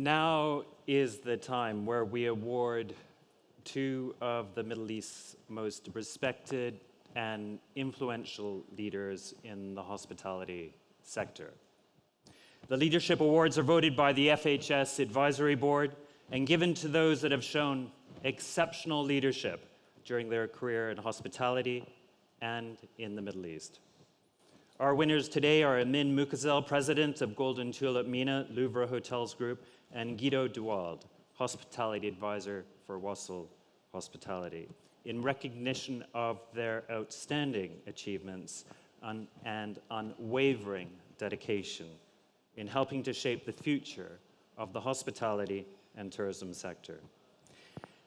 Now is the time where we award two of the Middle East's most respected and influential leaders in the hospitality sector. The Leadership Awards are voted by the FHS Advisory Board and given to those that have shown exceptional leadership during their career in hospitality and in the Middle East. Our winners today are Amine Moukarzel, President of Golden Tulip MENA Louvre Hotels Group, and Guido de Wilde, Hospitality Advisor for Wasl Hospitality, in recognition of their outstanding achievements and unwavering dedication in helping to shape the future of the hospitality and tourism sector.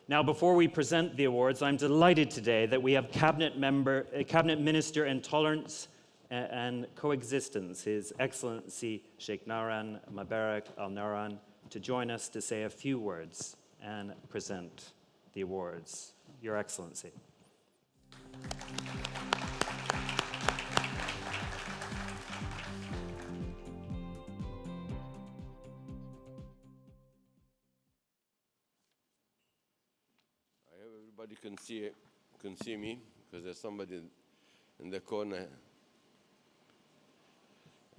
Now, before we present the awards, I'm delighted today that we have Cabinet Minister in Tolerance and Coexistence, His Excellency Sheikh Nahayan Mabarak Al-Nahayan, to join us to say a few words and present the awards. Your Excellency. I hope everybody can see me, because there's somebody in the corner.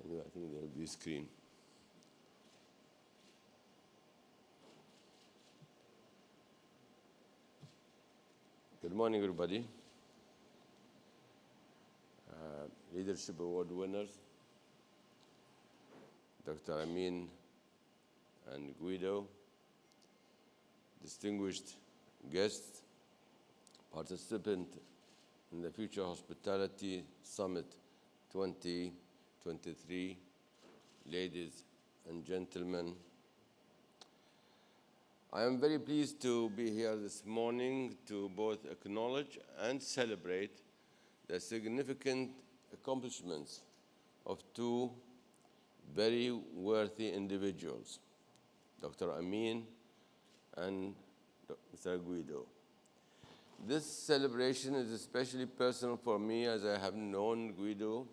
Anyway, I think there'll be a screen. Good morning, everybody. Leadership Award winners, Dr. Amine and Guido, distinguished guests, participant in the Future Hospitality Summit 2023, ladies and gentlemen. I am very pleased to be here this morning to both acknowledge and celebrate the significant accomplishments of two very worthy individuals, Dr. Amine and Mr. Guido. This celebration is especially personal for me, as I have known Guido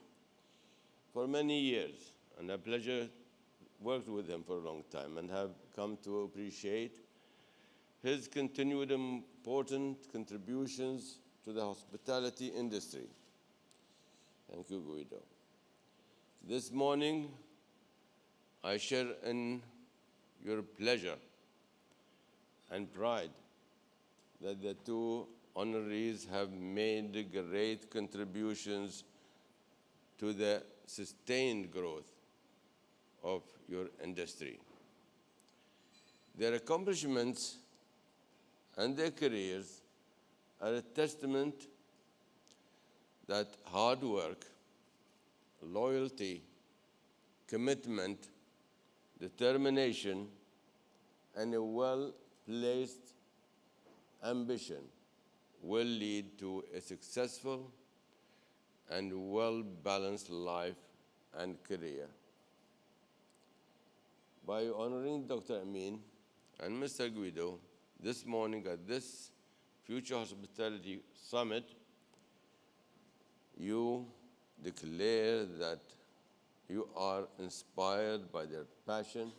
for many years, and a pleasure worked with him for a long time and have come to appreciate his continued important contributions to the hospitality industry. Thank you, Guido. This morning, I share in your pleasure and pride that the two honorees have made great contributions to the sustained growth of your industry. Their accomplishments and their careers are a testament that hard work, loyalty, commitment, determination, and a well-placed ambition will lead to a successful and well-balanced life and career. By honoring Dr. Amine and Mr. Guido this morning at this Future Hospitality Summit, you declare that you are inspired by their passion,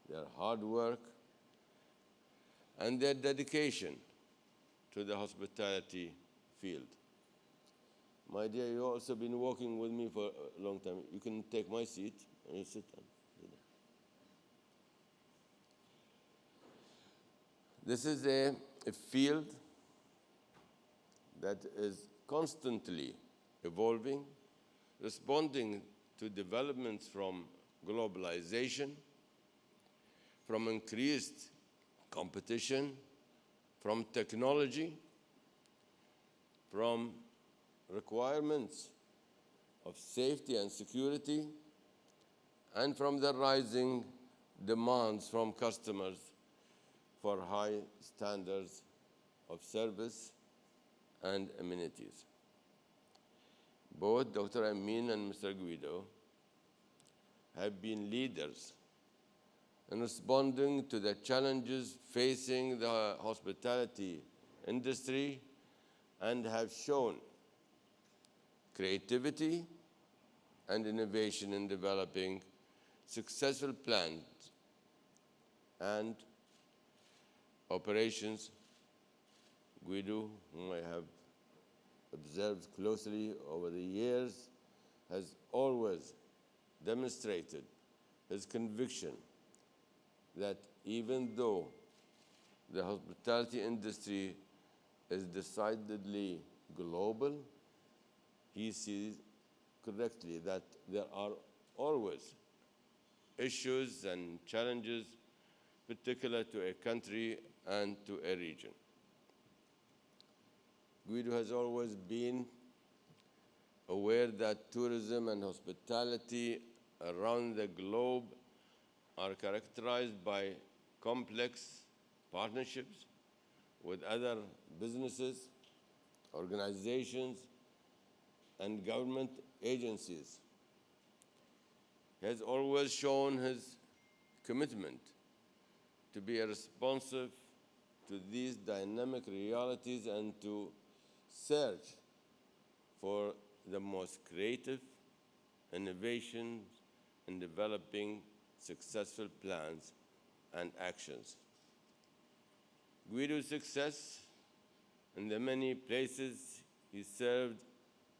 their hard work, and their dedication to the hospitality field. My dear, you've also been working with me for a long time. You can take my seat and you sit down. This is a field that is constantly evolving, responding to developments from globalization, from increased competition, from technology, from requirements of safety and security, and from the rising demands from customers for high standards of service and amenities. Both Dr. Amine and Mr. Guido have been leaders in responding to the challenges facing the hospitality industry and have shown creativity and innovation in developing successful plans and operations. Guido, whom I have observed closely over the years, has always demonstrated his conviction that even though the hospitality industry is decidedly global, he sees correctly that there are always issues and challenges particular to a country and to a region. Guido has always been aware that tourism and hospitality around the globe are characterized by complex partnerships with other businesses, organizations, and government agencies. He has always shown his commitment to be responsive to these dynamic realities and to search for the most creative innovations in developing successful plans and actions. Guido's success in the many places he served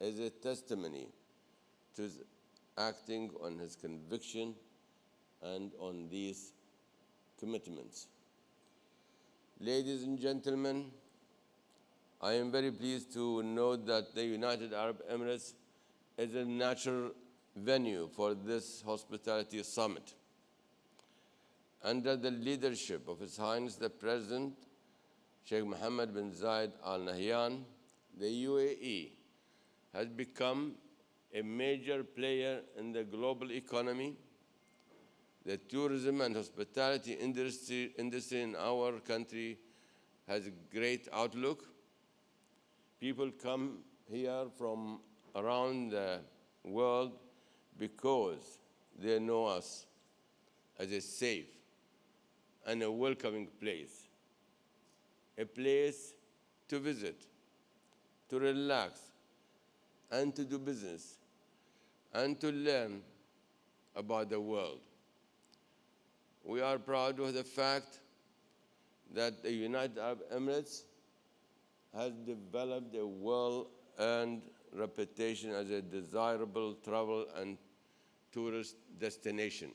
is a testimony to his acting on his conviction and on these commitments. Ladies and gentlemen, I am very pleased to note that the United Arab Emirates is a natural venue for this hospitality summit. Under the leadership of His Highness the President, Sheikh Mohammed bin Zayed Al Nahyan, the UAE has become a major player in the global economy. The tourism and hospitality industry in our country has a great outlook. People come here from around the world because they know us as a safe and a welcoming place, a place to visit, to relax, and to do business, and to learn about the world. We are proud of the fact that the United Arab Emirates has developed a well-earned reputation as a desirable travel and tourist destination.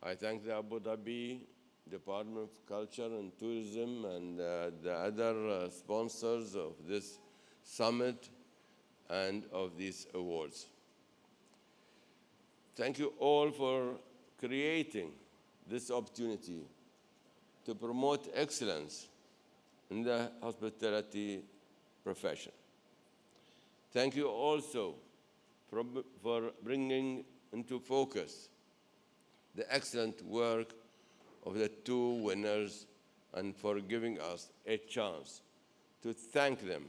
I thank the Abu Dhabi Department of Culture and Tourism and the other sponsors of this summit and of these awards. Thank you all for creating this opportunity to promote excellence in the hospitality profession. Thank you also for bringing into focus the excellent work of the two winners and for giving us a chance to thank them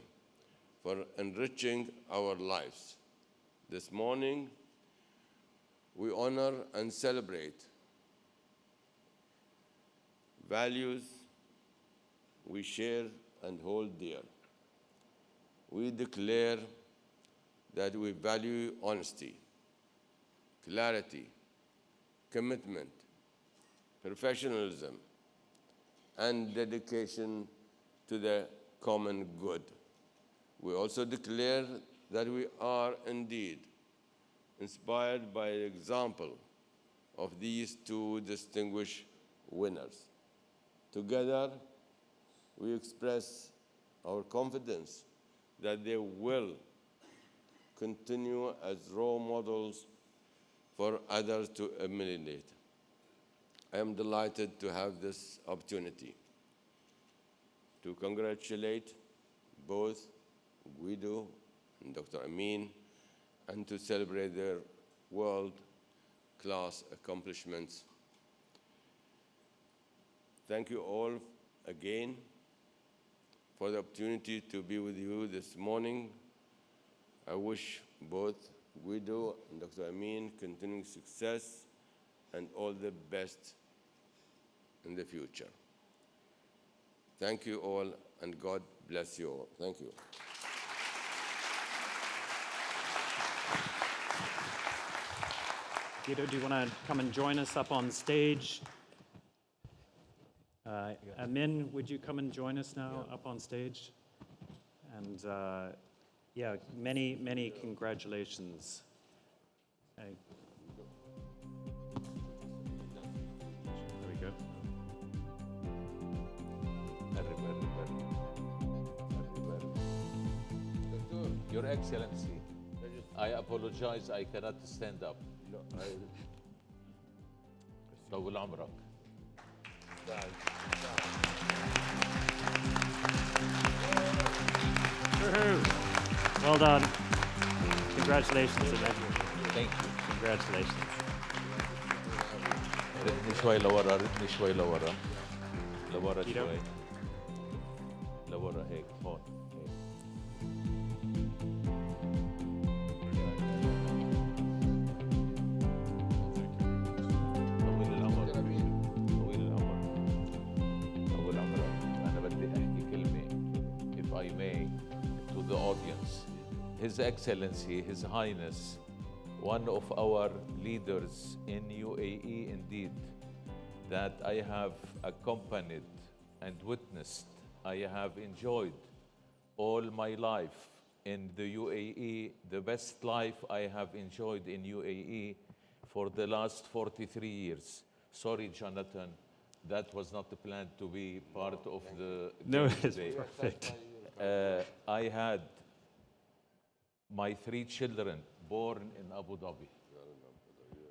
for enriching our lives. This morning, we honor and celebrate values we share and hold dear. We declare that we value honesty, clarity, commitment, professionalism, and dedication to the common good. We also declare that we are indeed inspired by the example of these two distinguished winners. Together, we express our confidence that they will continue as role models for others to emulate. I am delighted to have this opportunity to congratulate both Guido and Dr. Amine and to celebrate their world-class accomplishments. Thank you all again for the opportunity to be with you this morning. I wish both Guido and Dr. Amine continuing success and all the best in the future. Thank you all, and God bless you all. Thank you. Guido, do you want to come and join us up on stage? Amine, would you come and join us now up on stage? And yeah, many, many congratulations. There we go. Your Excellency, I apologize, I cannot stand up. طول عمرك. Well done. Congratulations, Amine. Thank you. Congratulations. ردني شوي لورا، ردني شوي لورا. لورا Guido. شوي. لورا هيك، هون. هيك. طويل العمر. طويل العمر. طول عمرك. أنا بدي أحكي كلمة if I may to the audience. His Excellency, His Highness, one of our leaders in UAE indeed, that I have accompanied and witnessed, I have enjoyed all my life in the UAE, the best life I have enjoyed in UAE for the last 43 years. Sorry, Jonathan, that was not the plan to be part of the No, game it's today. perfect. I had my 3 children born in Abu Dhabi.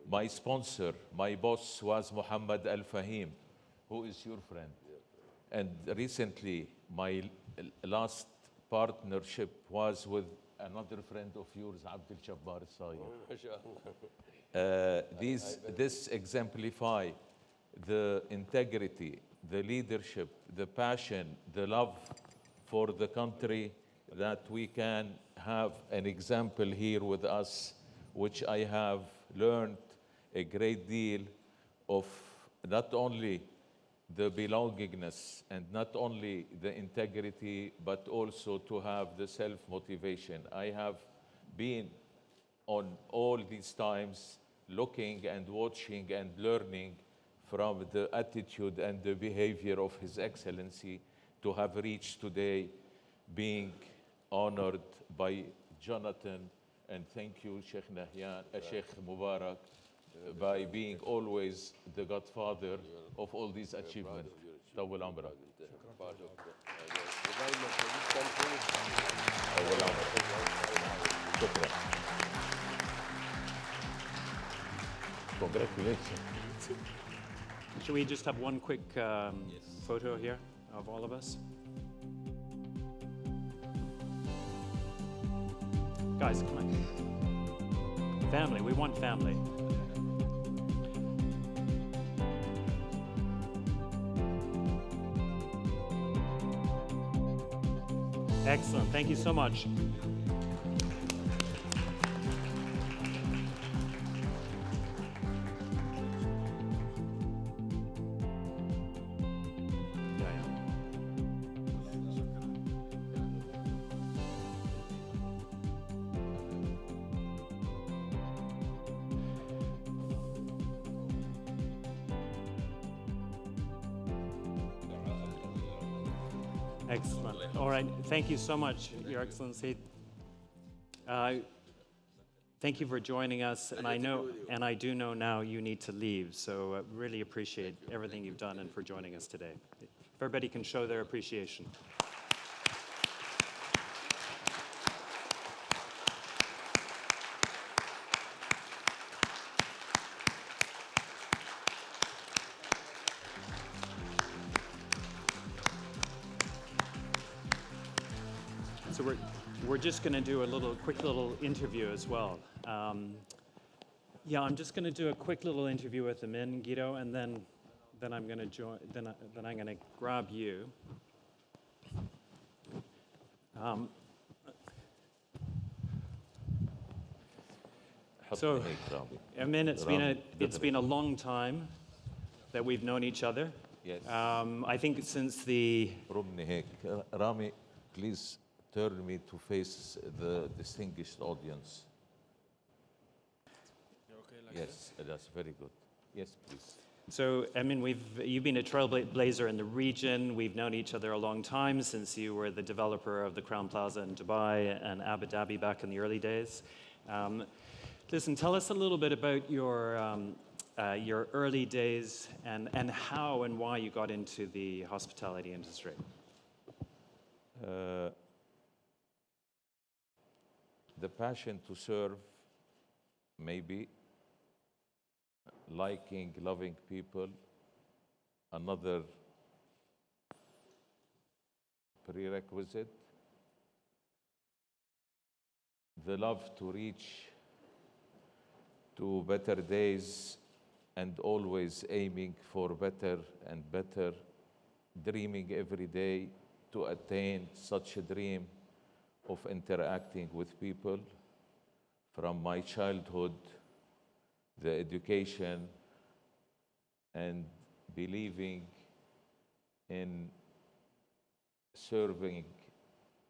My sponsor, my boss was Muhammad Al Fahim, who is your friend. And recently, my last partnership was with another friend of yours, Abdul Jabbar Sayyid. This exemplify the integrity, the leadership, the passion, the love for the country, that we can have an example here with us, which I have learned a great deal of not only the belongingness and not only the integrity, but also to have the self-motivation. I have been on all these times looking and watching and learning from the attitude and the behavior of His Excellency to have reached today being honored by Jonathan, and thank you, Sheikh Nahayan, Sheikh Mabarak, by being always the godfather of all these achievements. طول عمرك. طول عمرك. شكرا. Congratulations. Should we just have one quick photo here of all of us? Guys, come on. Family, we want family. Excellent, thank you so much. Excellent. All right. Thank you so much, Your Excellency. Thank you for joining us. And I do know now you need to leave. So really appreciate everything you've done and for joining us today. If everybody can show their appreciation. So we're just going to do a quick little interview as well. Yeah, I'm just going to do a quick little interview with Amine, Guido, and then I'm going to join. Then I'm going to grab you. So, Amine, it's been a long time that we've known each other. Yes. I think since the رمني هيك. Rami, please turn me to face the distinguished audience. Yes, that's very good. Yes, please. So, I mean, you've been a trailblazer in the region. We've known each other a long time since you were the developer of the Crown Plaza in Dubai and Abu Dhabi back in the early days. Listen, tell us a little bit about your early days and how and why you got into the hospitality industry. The passion to serve, maybe, liking, loving people, another prerequisite. The love to reach to better days and always aiming for better and better, dreaming every day to attain such a dream of interacting with people from my childhood, the education, and believing in serving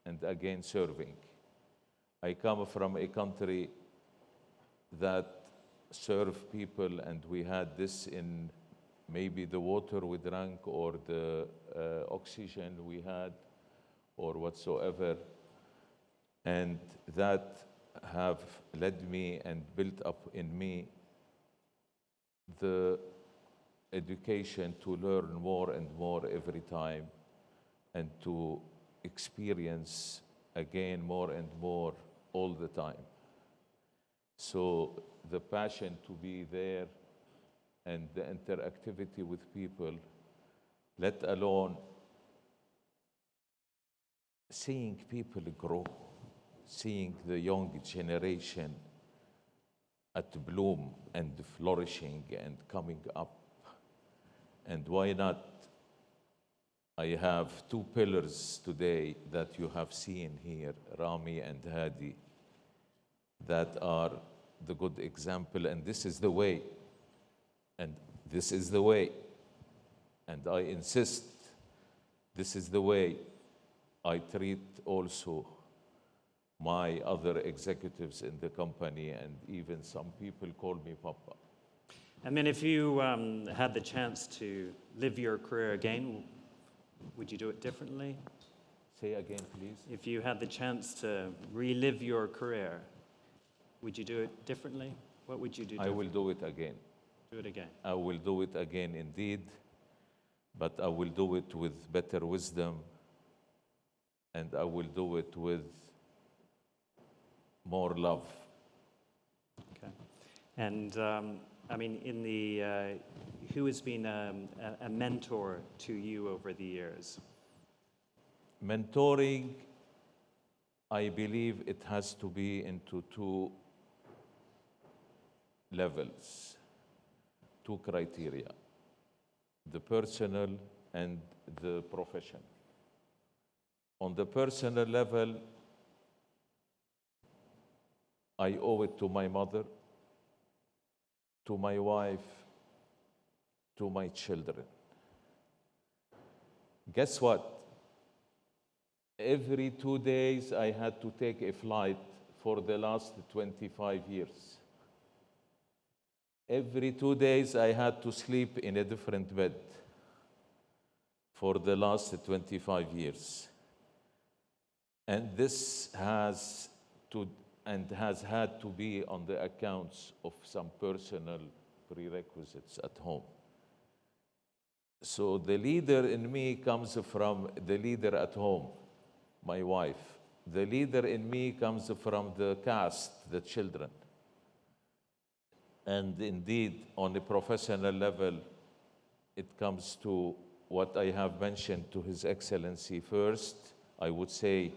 and again serving. I come from a country that serve people, and we had this in maybe the water we drank or the oxygen we had or whatsoever. And that have led me and built up in me the education to learn more and more every time and to experience again more and more all the time. So the passion to be there and the interactivity with people, let alone seeing people grow, seeing the young generation at bloom and flourishing and coming up. And why not? I have two pillars today that you have seen here, Rami and Hadi, that are the good example, and this is the way. And this is the way. And I insist, this is the way I treat also my other executives in the company, and even some people call me Papa. I mean, if you had the chance to live your career again, would you do it differently? Say again, please. If you had the chance to relive your career, would you do it differently? What would you do I differently? will do it again. Do it again. I will do it again indeed, but I will do it with better wisdom, and I will do it with more love. Okay. And I mean, who has been a mentor to you over the years? Mentoring, I believe it has to be into two levels, two criteria, the personal and the professional. On the personal level, I owe it to my mother, to my wife, to my children. Guess what? Every 2 days I had to take a flight for the last 25 years. Every 2 days I had to sleep in a different bed for the last 25 years. And this has had to be on the accounts of some personal prerequisites at home. So the leader in me comes from the leader at home, my wife. The leader in me comes from the caste, the children. And indeed, on a professional level, it comes to what I have mentioned to His Excellency first. I would say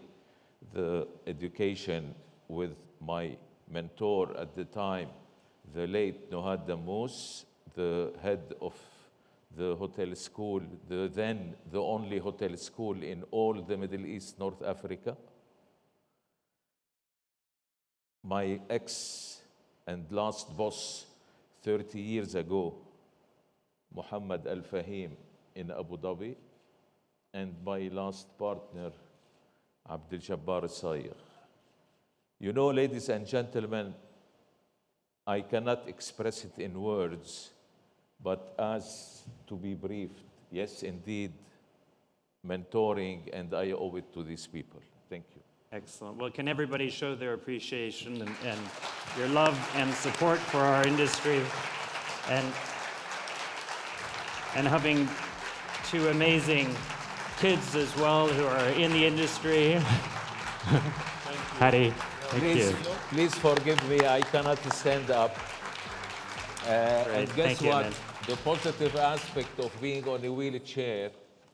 the education with my mentor at the time, the late Nohad Dammous, the head of the hotel school, the only hotel school in all the Middle East, North Africa. My ex and last boss 30 years ago, Muhammad Al-Fahim in Abu Dhabi, and my last partner, Abdul Jabbar Sayyid. You know, ladies and gentlemen, I cannot express it in words, but as to be briefed, yes, indeed, mentoring, and I owe it to these people. Thank you. Excellent. Well, can everybody show their appreciation and your love and support for our industry, and having two amazing kids as well who are in the industry. Hattie, thank you. Please forgive me, I cannot stand up. And guess Thank you, what? man. The positive aspect of being on a wheelchair,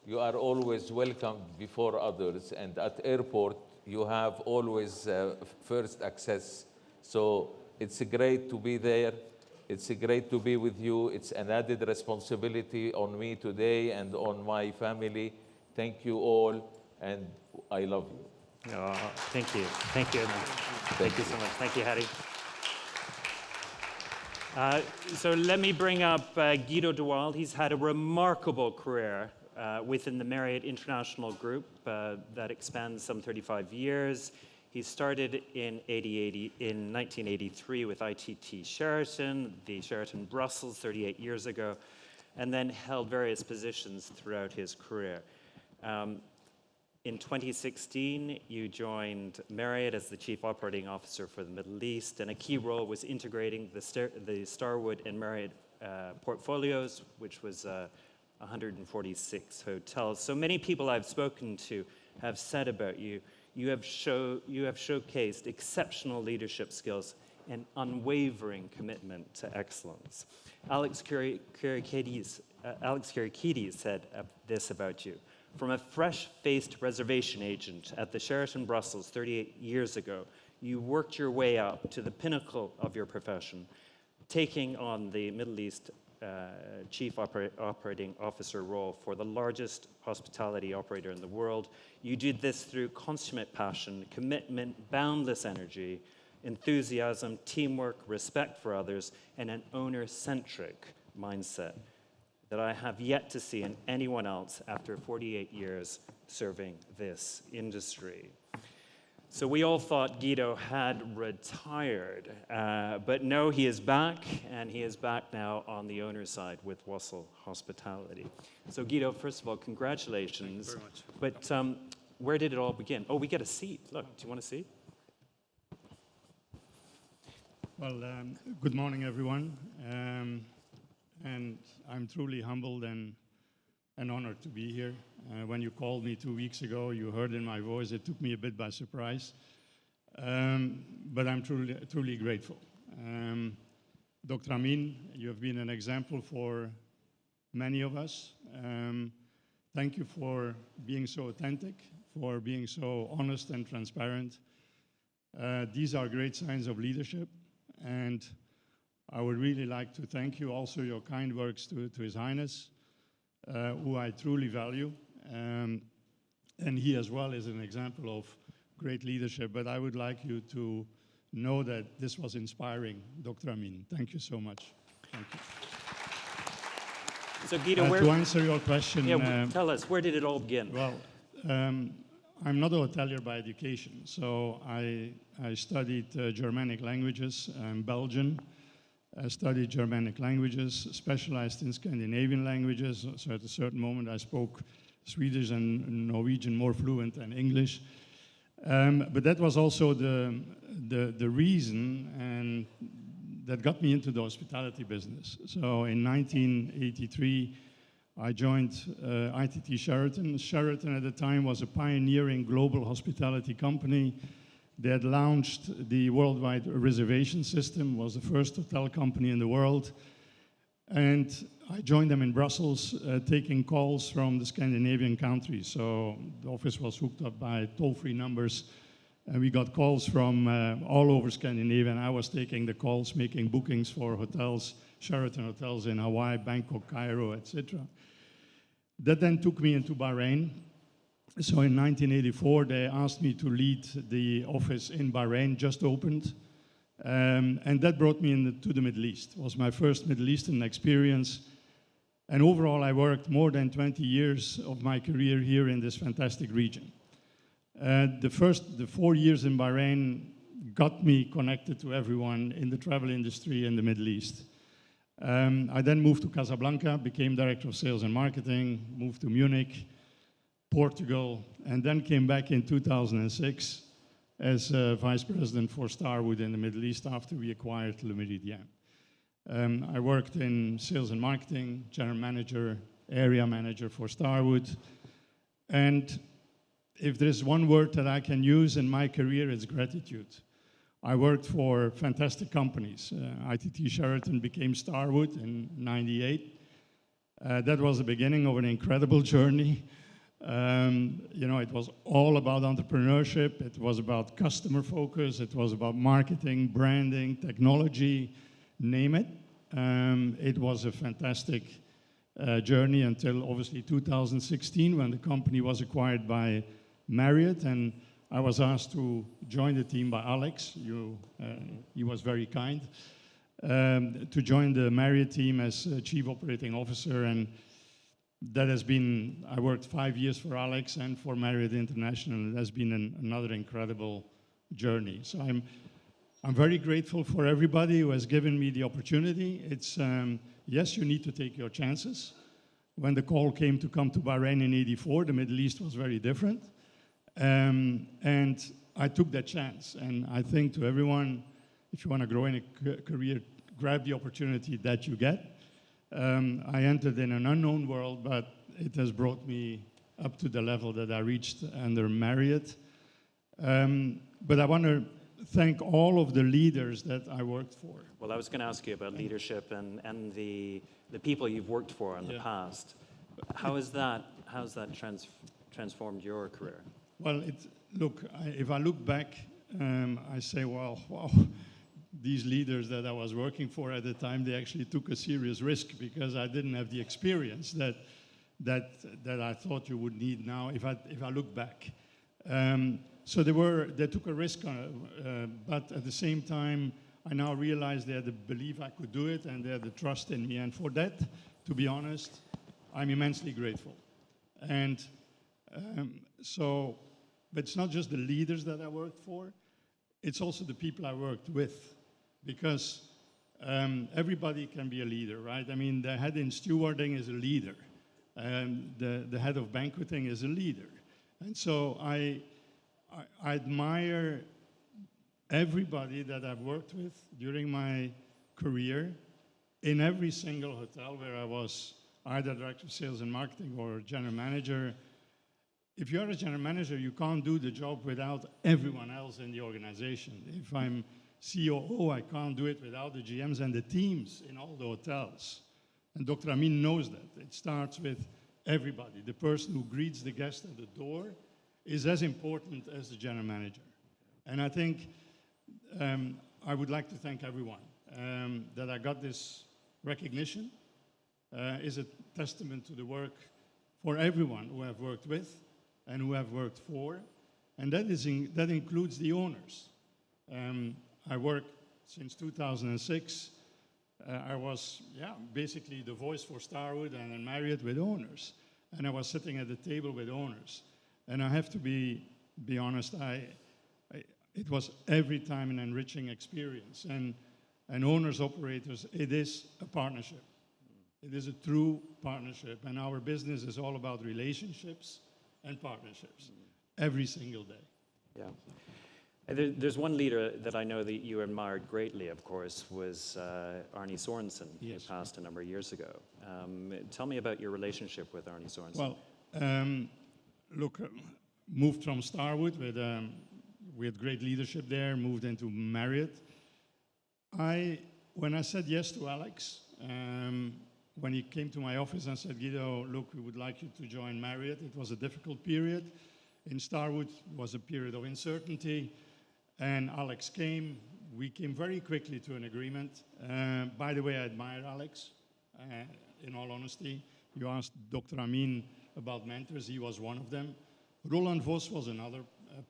you are always welcome before others, and at airport, you have always first access. So it's great to be there. It's great to be with you. It's an added responsibility on me today and on my family. Thank you all, and I love you. Oh, thank you. Thank you, Amine. Thank you so much. Thank you, Hattie. So let me bring up Guido de Wilde. He's had a remarkable career within the Marriott International Group that expands some 35 years. He started in 1983 with ITT Sheraton, the Sheraton Brussels 38 years ago, and then held various positions throughout his career. In 2016, you joined Marriott as the Chief Operating Officer for the Middle East, and a key role was integrating the Starwood and Marriott portfolios, which was 146 hotels. So many people I've spoken to have said about you, you have showcased exceptional leadership skills and unwavering commitment to excellence. Alex Kyriakides said this about you. From a fresh-faced reservation agent at the Sheraton Brussels 38 years ago, you worked your way up to the pinnacle of your profession, taking on the Middle East Chief Operating Officer role for the largest hospitality operator in the world. You did this through consummate passion, commitment, boundless energy, enthusiasm, teamwork, respect for others, and an owner-centric mindset that I have yet to see in anyone else after 48 years serving this industry. So we all thought Guido had retired, but no, he is back, and he is back now on the owner's side with Wasl Hospitality. So Guido, first of all, congratulations. Thank you very much. But where did it all begin? Oh, we get a seat. Look, do you want a seat? Well, good morning, everyone. And I'm truly humbled and honored to be here. When you called me 2 weeks ago, you heard in my voice, it took me a bit by surprise. But I'm truly grateful. Dr. Amine, you have been an example for many of us. Thank you for being so authentic, for being so honest and transparent. These are great signs of leadership. And I would really like to thank you, also your kind words to His Highness, who I truly value. And he as well is an example of great leadership. But I would like you to know that this was inspiring, Dr. Amine. Thank you so much. Thank you. So Guido, to answer your question... Yeah, tell us, where did it all begin? Well, I'm not a hotelier by education, so I studied Germanic languages. I'm Belgian. I studied Germanic languages, specialized in Scandinavian languages. So at a certain moment, I spoke Swedish and Norwegian more fluent than English. But that was also the reason and that got me into the hospitality business. So in 1983, I joined ITT Sheraton. Sheraton at the time was a pioneering global hospitality company. They had launched the worldwide reservation system, was the first hotel company in the world. And I joined them in Brussels, taking calls from the Scandinavian countries. So the office was hooked up by toll-free numbers. And we got calls from all over Scandinavia. And I was taking the calls, making bookings for hotels, Sheraton hotels in Hawaii, Bangkok, Cairo, etc. That then took me into Bahrain. So in 1984, they asked me to lead the office in Bahrain, just opened. And that brought me to the Middle East. It was my first Middle Eastern experience. And overall, I worked more than 20 years of my career here in this fantastic region. The 4 years in Bahrain, got me connected to everyone in the travel industry in the Middle East. I then moved to Casablanca, became director of sales and marketing, moved to Munich, Portugal, and then came back in 2006 as vice president for Starwood in the Middle East after we acquired Le Méridien. I worked in sales and marketing, general manager, area manager for Starwood. And if there's one word that I can use in my career, it's gratitude. I worked for fantastic companies. ITT Sheraton became Starwood in '98. That was the beginning of an incredible journey. It was all about entrepreneurship. It was about customer focus. It was about marketing, branding, technology, name it. It was a fantastic journey until obviously 2016 when the company was acquired by Marriott, and I was asked to join the team by Alex. He was very kind to join the Marriott team as Chief Operating Officer, and that has been, I worked 5 years for Alex and for Marriott International. It has been another incredible journey. So I'm very grateful for everybody who has given me the opportunity. It's, yes, you need to take your chances. When the call came to come to Bahrain in '84, the Middle East was very different. And I took that chance. And I think to everyone, if you want to grow in a career, grab the opportunity that you get. I entered in an unknown world, but it has brought me up to the level that I reached under Marriott. But I want to thank all of the leaders that I worked for. Well, I was going to ask you about leadership and the people you've worked for in the past. How's that transformed your career? Well, if I look back, I say, well, wow, these leaders that I was working for at the time, they actually took a serious risk because I didn't have the experience that I thought you would need now if I look back. So they took a risk on it, but at the same time, I now realize they had the belief I could do it and they had the trust in me. And for that, to be honest, I'm immensely grateful. And but it's not just the leaders that I worked for, it's also the people I worked with. Because everybody can be a leader, right? I mean, the head in stewarding is a leader. The head of banqueting is a leader. And so I admire everybody that I've worked with during my career in every single hotel where I was either director of sales and marketing or general manager. If you're a general manager, you can't do the job without everyone else in the organization. If I'm COO, I can't do it without the GMs and the teams in all the hotels. And Dr. Amine knows that. It starts with everybody. The person who greets the guest at the door is as important as the general manager. And I think I would like to thank everyone that I got this recognition. Is a testament to the work for everyone who I've worked with and who I've worked for. And that includes the owners. I worked since 2006. I was, basically the voice for Starwood and then Marriott with owners. And I was sitting at the table with owners. And I have to be honest, it was every time an enriching experience. And owners, operators, it is a partnership. It is a true partnership. And our business is all about relationships and partnerships every single day. Yeah. There's one leader that I know that you admired greatly, of course, was Arne Sorensen, who passed a number of years ago. Tell me about your relationship with Arne Sorensen. Well, moved from Starwood we had great leadership there, moved into Marriott. When I said yes to Alex, when he came to my office and said, Guido, look, we would like you to join Marriott. It was a difficult period. In Starwood, it was a period of uncertainty. And Alex came. We came very quickly to an agreement. By the way, I admire Alex, in all honesty. You asked Dr. Amine about mentors. He was one of them. Roland Vos was another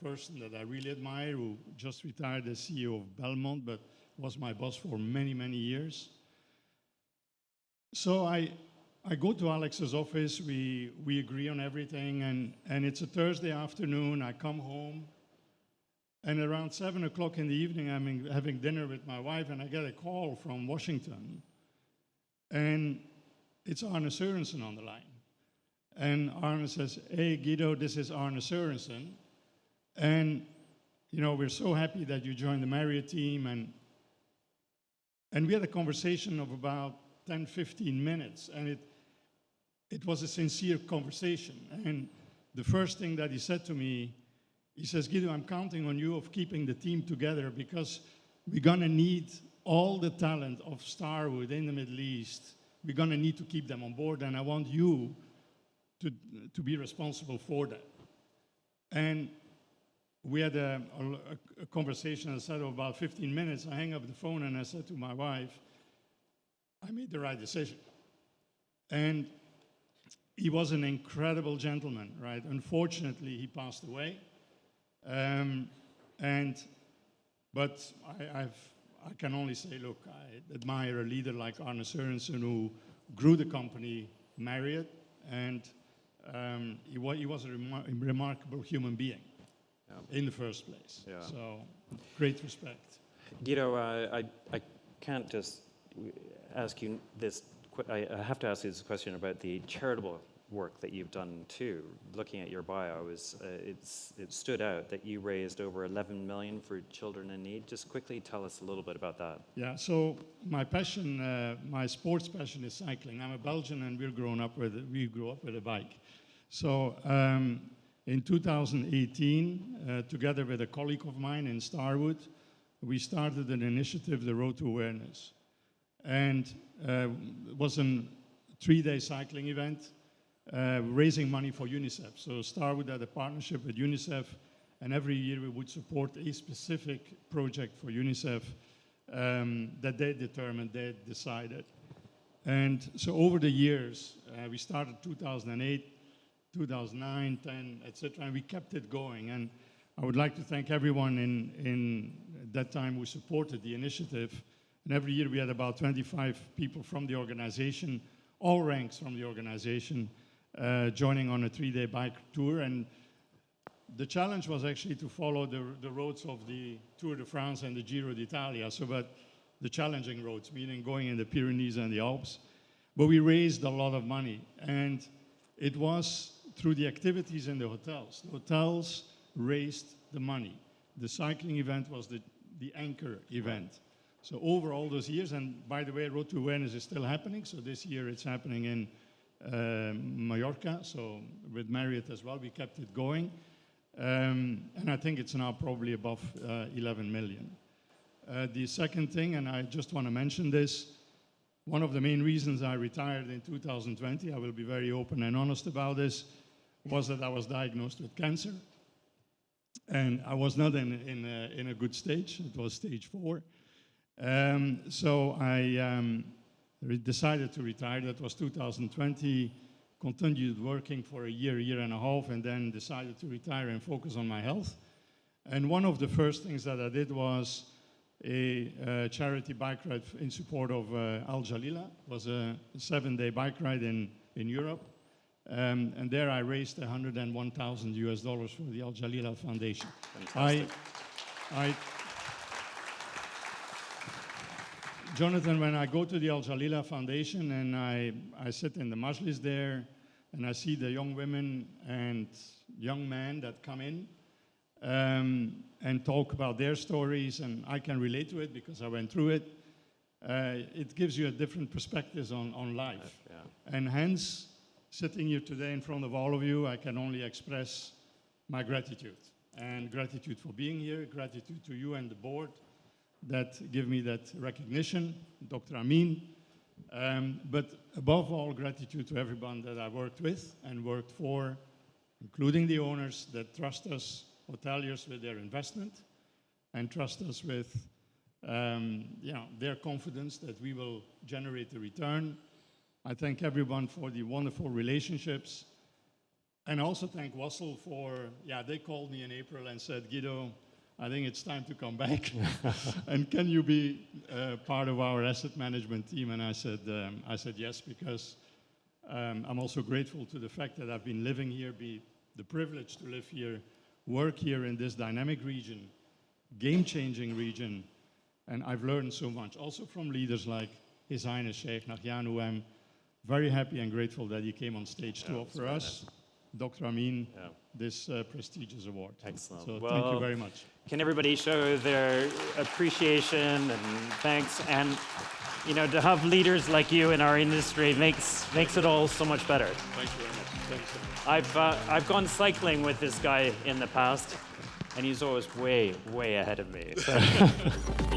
person that I really admire, who just retired as CEO of Belmont, but was my boss for many, many years. So I go to Alex's office, we agree on everything, and it's a Thursday afternoon. I come home, And around 7 o'clock in the evening, I'm having dinner with my wife, and I get a call from Washington. And it's Arne Sørensen on the line. And Arne says, "Hey, Guido, this is Arne Sørensen. And, you know, we're so happy that you joined the Marriott team." And we had a conversation of about 10, 15 minutes. And it was a sincere conversation. And the first thing that he said to me, he says, "Guido, I'm counting on you of keeping the team together, because we're going to need all the talent of Starwood in the Middle East. We're going to need to keep them on board, and I want you to be responsible for that." And we had a conversation, I said, of about 15 minutes. I hang up the phone and I said to my wife, I made the right decision. And he was an incredible gentleman, right? Unfortunately, he passed away. But I can only say, look, I admire a leader like Arne Sørensen, who grew the company Marriott, and he was a remarkable human being in the first place. Yeah. So, great respect. Guido, I can't just ask you this. I have to ask you this question about the charitable work that you've done too. Looking at your bio, it stood out that you raised over 11 million for children in need. Just quickly tell us a little bit about that. Yeah, so my passion, my sports passion is cycling. I'm a Belgian, and we grew up with a bike. So in 2018, together with a colleague of mine in Starwood, we started an initiative, the Road to Awareness. And it was a 3-day cycling event, raising money for UNICEF. So Starwood had a partnership with UNICEF, and every year we would support a specific project for UNICEF that they determined, they decided. And so over the years, we started 2008, 2009, 10, etc., and we kept it going. And I would like to thank everyone in that time who supported the initiative. And every year we had about 25 people from the organization, all ranks from the organization, joining on a 3-day bike tour. And the challenge was actually to follow the roads of the Tour de France and the Giro d'Italia, so but the challenging roads, meaning going in the Pyrenees and the Alps. But we raised a lot of money, and it was through the activities in the hotels. The hotels raised the money. The cycling event was the anchor event. So over all those years, and by the way, Road to Awareness is still happening. So this year it's happening in Mallorca. So with Marriott as well, we kept it going. And I think it's now probably above 11 million. The second thing, and I just want to mention this, one of the main reasons I retired in 2020, I will be very open and honest about this, was that I was diagnosed with cancer. And I was not in a good stage. It was stage 4. So I decided to retire. That was 2020. Continued working for a year and a half, and then decided to retire and focus on my health. And one of the first things that I did was a charity bike ride in support of Al Jalila. It was a 7-day bike ride in Europe. And there I raised $101,000 for the Al Jalila Foundation. Fantastic. Jonathan, when I go to the Al Jalila Foundation and I sit in the majlis there and I see the young women and young men that come in and talk about their stories, and I can relate to it because I went through it, it gives you a different perspective on life. Yeah. And hence, sitting here today in front of all of you, I can only express my gratitude. And gratitude for being here, gratitude to you and the board that give me that recognition, Dr. Amine. But above all, gratitude to everyone that I worked with and worked for, including the owners that trust us, hoteliers, with their investment, and trust us with their confidence that we will generate the return. I thank everyone for the wonderful relationships. And I also thank Wasl for, they called me in April and said, Guido, I think it's time to come back. And can you be part of our asset management team? And I said yes, because I'm also grateful to the fact that I've been living here, be the privilege to live here, work here in this dynamic region, game-changing region, and I've learned so much, also from leaders like His Highness Sheikh Nahayan, who I'm very happy and grateful that he came on stage to offer us, Dr. Amine, this prestigious award. Excellent. So Well, thank you very much. Can everybody show their appreciation and thanks? And you know, to have leaders like you in our industry makes it all so much better. Thank you very much. Thanks. I've gone cycling with this guy in the past, and he's always way ahead of me. So.